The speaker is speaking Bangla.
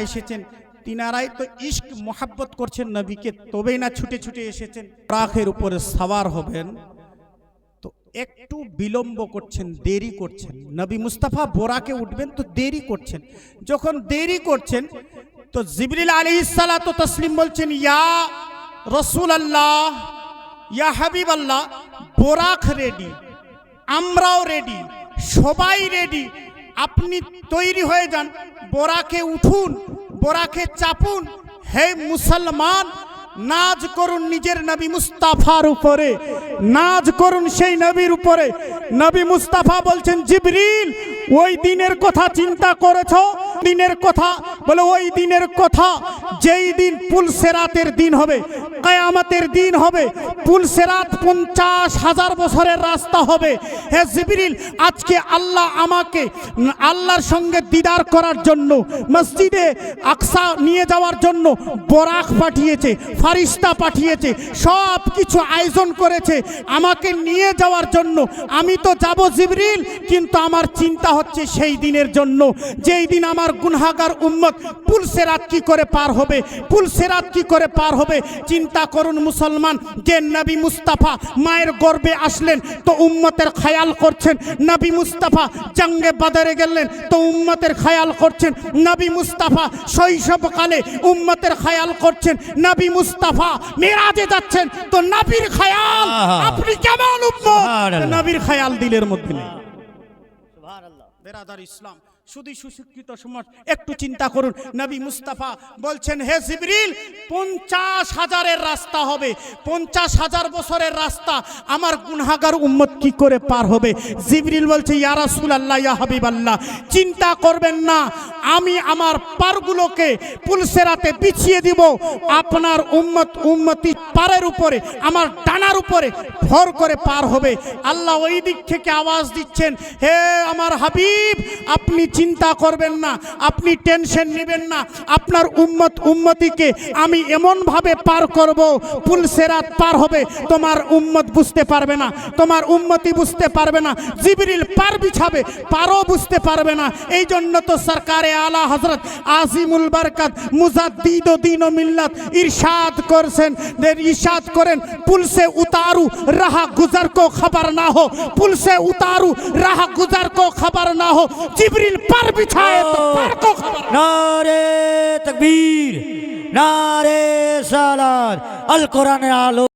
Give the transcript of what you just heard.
এসেছেন তিনারাই তো ইশক মোহাব্বত করছেন নবীকে, তবেই না ছুটে ছুটে এসেছেন। বুরাকের উপরে সাওয়ার হবেন তো একটু বিলম্ব করছেন, দেরি করছেন। নবী মুস্তাফা বোরাকে উঠবেন তো দেরি করছেন। যখন দেরি করছেন তো জিবরিল আলাইহিস সালাতু তাসলিম বলছেন, ইয়া রাসূলুল্লাহ, ইয়া হাবিবাল্লাহ, বোরাক রেডি, আমরাও রেডি, সবাই রেডি, আপনি তৈরি হয়ে যান, বোরাকে উঠুন, বোরাকে চাপুন। হে মুসলমান, নাজ করুন নিজের নবী মুস্তাফার উপরে, নাজ করুন সেই নবীর উপরে। নবী মুস্তাফা বলছেন, জিবরিল ওই দিনের কথা চিন্তা করেছো? দিনের কথা বলে ওই দিনের কথা যেই দিন পুলসেরাতের দিন হবে, কিয়ামতের দিন হবে। পুলসেরাত 50,000 বছরের রাস্তা হবে। হে জিবরিল, আজকে আল্লাহ আমাকে আল্লাহর সঙ্গে দিদার করার জন্য মসজিদে আকসা নিয়ে যাওয়ার জন্য বোরাক পাঠিয়েছে, ফারিস্তা পাঠিয়েছে, সব কিছু আয়োজন করেছে আমাকে নিয়ে যাওয়ার জন্য। আমি তো যাব জিবরিল, কিন্তু আমার চিন্তা হচ্ছে সেই দিনের জন্য যেই দিন আমার গুনাহগার উম্মত পুলসেরাত কি করে পার হবে, পুলসেরাত কি করে পার হবে। চিন্তা করুন মুসলমান, যে নবী মুস্তাফা মায়ের গর্ভে আসলেন তো উম্মতের খেয়াল করছেন, নবী মুস্তাফা জঙ্গে বদরে গেলেন তো উম্মতের খেয়াল করছেন, নবী মুস্তাফা শৈশবকালে উম্মতের খেয়াল করছেন, নবী মুস্তাফা মেরাজে যাচ্ছেন তো নবীর খেয়াল। আপনি কেমন উম্মত, নবীর খেয়াল দিলের মধ্যে নেই। সুবহানাল্লাহ। বেরাদার ইসলাম, শুধু সুশিক্ষিত সমাজ একটু চিন্তা করুন। নবী মুস্তাফা বলছেন, হে জিবরিল 50,000-এর রাস্তা হবে, 50,000 বছরের রাস্তা, আমার গুনাহগার উম্মত কি করে পার হবে। জিবরিল বলছে, ইয়া রাসূলুল্লাহ, ইয়া হাবিবাল্লাহ, চিন্তা করবেন না, আমি আমার পারগুলোকে পুলসেরাতে বিছিয়ে দিব, আপনার উম্মতি পারের উপরে, আমার ডানার উপরে ভর করে পার হবে। আল্লাহ ওই দিক থেকে আওয়াজ দিচ্ছেন, হে আমার হাবিব, আপনি চিন্তা করবেন না, আপনি টেনশন নেবেন না, আপনার উম্মতিকে আমি এমন ভাবে পার করব, পুলসেরাত পার হবে, তোমার উম্মত বুঝতে পারবে না, তোমার উম্মতি বুঝতে পারবে না। জিবরিল পার বিছাবে, পারও বুঝতে পারবে না। এই জন্য তো সরকারে আলা হযরত আজিমুল বরকত মুজাদ্দিদ দ্বীন ও মিল্লাত ইরশাদ করেন, ইরশাদ করেন, পুল সে উতারু রাহা গুজর কো খবর না হো, পুল সে উতারু রাহা গুজর কো খবর না হো। জিবরিল पर बिछाए तो पर को खबर। नारे तकबीर, नारे सलात, अल कुरान आलो।